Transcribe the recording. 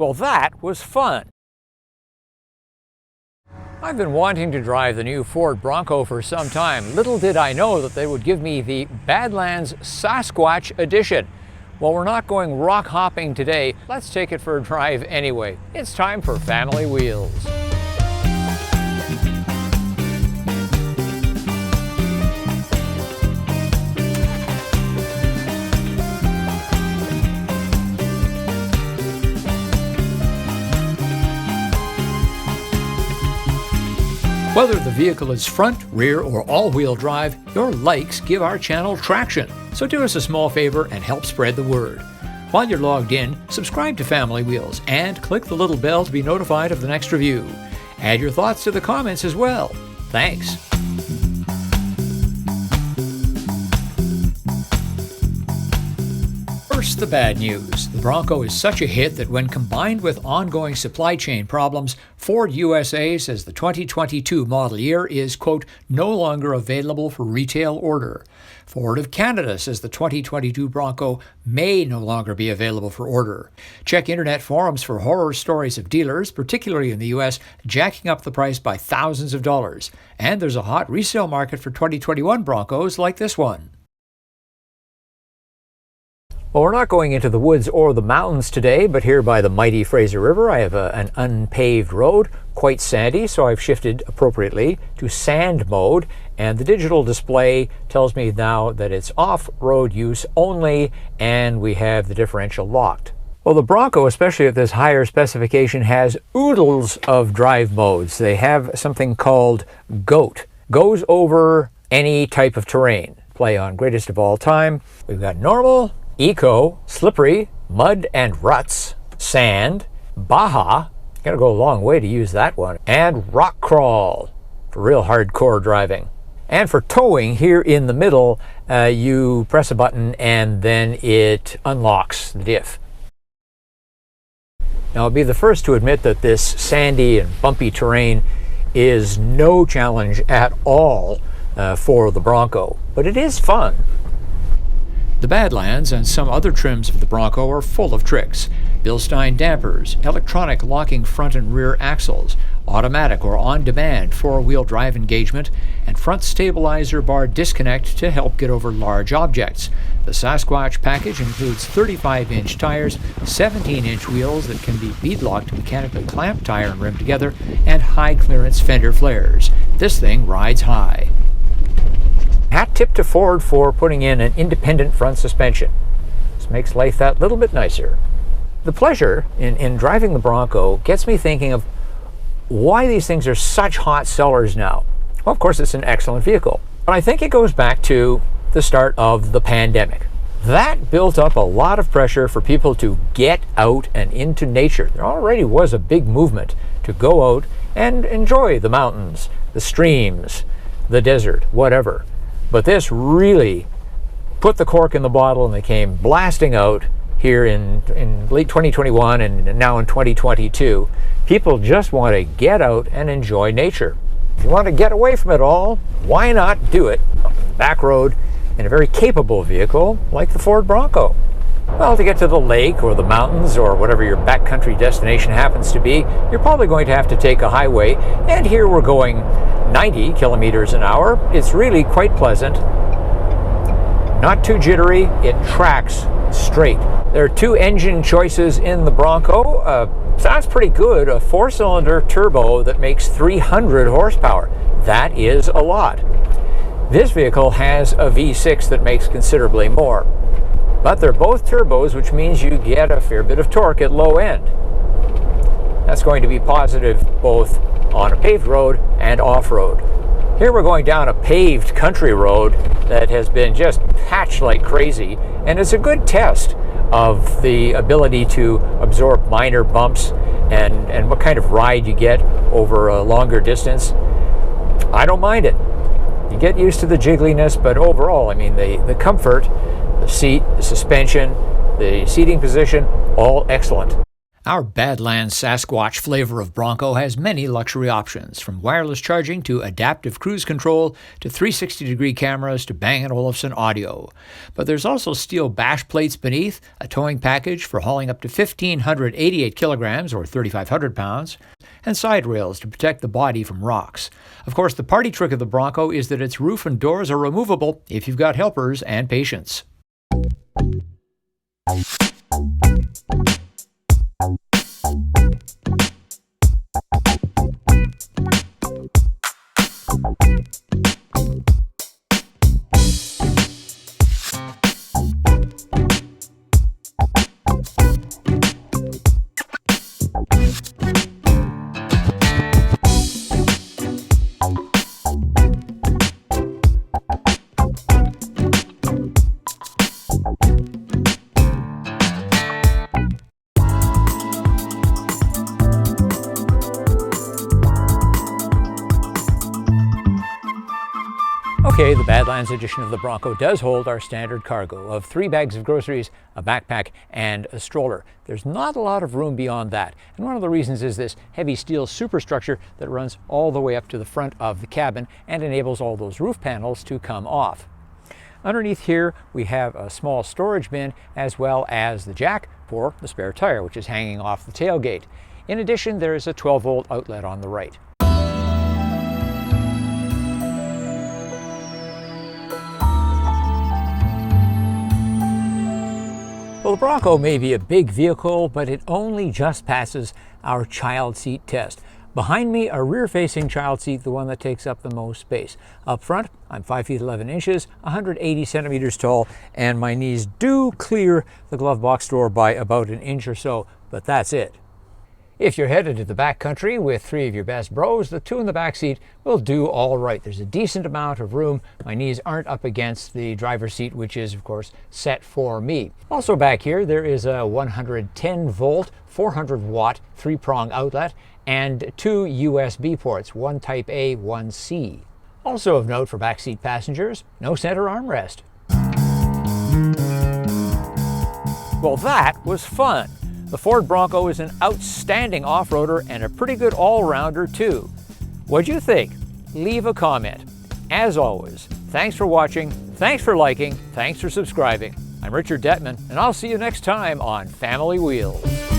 Well, that was fun. I've been wanting to drive the new Ford Bronco for some time. Little did I know that they would give me the Badlands Sasquatch Edition. Well, we're not going rock hopping today. Let's take it for a drive anyway. It's time for Family Wheels. Whether the vehicle is front, rear, or all-wheel drive, your likes give our channel traction. So do us a small favor and help spread the word. While you're logged in, subscribe to Family Wheels and click the little bell to be notified of the next review. Add your thoughts to the comments as well. Thanks. First, the bad news. The Bronco is such a hit that when combined with ongoing supply chain problems, Ford USA says the 2022 model year is, quote, no longer available for retail order. Ford of Canada says the 2022 Bronco may no longer be available for order. Check internet forums for horror stories of dealers, particularly in the US, jacking up the price by thousands of dollars. And there's a hot resale market for 2021 Broncos like this one. Well, we're not going into the woods or the mountains today, but here by the mighty Fraser River, I have an unpaved road, quite sandy, so I've shifted appropriately to sand mode, and the digital display tells me now that it's off-road use only, and we have the differential locked. Well, the Bronco, especially at this higher specification, has oodles of drive modes. They have something called GOAT, goes over any type of terrain. Play on greatest of all time. We've got normal, eco, slippery, mud and ruts, sand, Baja, gotta go a long way to use that one, and rock crawl for real hardcore driving. And for towing, here in the middle, you press a button and then it unlocks the diff. Now, I'll be the first to admit that this sandy and bumpy terrain is no challenge at all for the Bronco, but it is fun. The Badlands and some other trims of the Bronco are full of tricks. Bilstein dampers, electronic locking front and rear axles, automatic or on-demand four-wheel drive engagement, and front stabilizer bar disconnect to help get over large objects. The Sasquatch package includes 35-inch tires, 17-inch wheels that can be bead-locked to mechanically clamp tire and rim together, and high-clearance fender flares. This thing rides high. Hat tip to Ford for putting in an independent front suspension. This makes life that little bit nicer. The pleasure in driving the Bronco gets me thinking of why these things are such hot sellers now. Well, of course, it's an excellent vehicle, but I think it goes back to the start of the pandemic. That built up a lot of pressure for people to get out and into nature. There already was a big movement to go out and enjoy the mountains, the streams, the desert, whatever. But this really put the cork in the bottle, and they came blasting out here in late 2021 and now in 2022. People just want to get out and enjoy nature. If you want to get away from it all, why not do it on the back road in a very capable vehicle like the Ford Bronco? Well, to get to the lake or the mountains or whatever your backcountry destination happens to be, you're probably going to have to take a highway, and here we're going 90 kilometers an hour. It's really quite pleasant. Not too jittery, it tracks straight. There are two engine choices in the Bronco. Sounds pretty good. A four-cylinder turbo that makes 300 horsepower. That is a lot. This vehicle has a V6 that makes considerably more. But they're both turbos, which means you get a fair bit of torque at low end. That's going to be positive both on a paved road and off-road. Here we're going down a paved country road that has been just patched like crazy, and it's a good test of the ability to absorb minor bumps and what kind of ride you get over a longer distance. I don't mind it. You get used to the jiggliness, but overall, I mean, the comfort, the seat, the suspension, the seating position, all excellent. Our Badlands Sasquatch flavor of Bronco has many luxury options, from wireless charging to adaptive cruise control to 360-degree cameras to Bang & Olufsen audio. But there's also steel bash plates beneath, a towing package for hauling up to 1,588 kilograms or 3,500 pounds, and side rails to protect the body from rocks. Of course, the party trick of the Bronco is that its roof and doors are removable if you've got helpers and patience. Okay, the Badlands edition of the Bronco does hold our standard cargo of 3 bags of groceries, a backpack, and a stroller. There's not a lot of room beyond that, and one of the reasons is this heavy steel superstructure that runs all the way up to the front of the cabin and enables all those roof panels to come off. Underneath here, we have a small storage bin as well as the jack for the spare tire, which is hanging off the tailgate. In addition, there is a 12-volt outlet on the right. Well, the Bronco may be a big vehicle, but it only just passes our child seat test. Behind me, a rear-facing child seat, the one that takes up the most space. Up front, I'm 5 feet 11 inches, 180 centimeters tall, and my knees do clear the glove box door by about an inch or so, but that's it. If you're headed to the back country with 3 of your best bros, the 2 in the back seat will do all right. There's a decent amount of room. My knees aren't up against the driver's seat, which is, of course, set for me. Also back here, there is a 110-volt, 400-watt 3-prong outlet and 2 USB ports, one Type A, one C. Also of note for backseat passengers, no center armrest. Well, that was fun. The Ford Bronco is an outstanding off-roader and a pretty good all-rounder too. What'd you think? Leave a comment. As always, thanks for watching, thanks for liking, thanks for subscribing. I'm Richard Detman, and I'll see you next time on Family Wheels.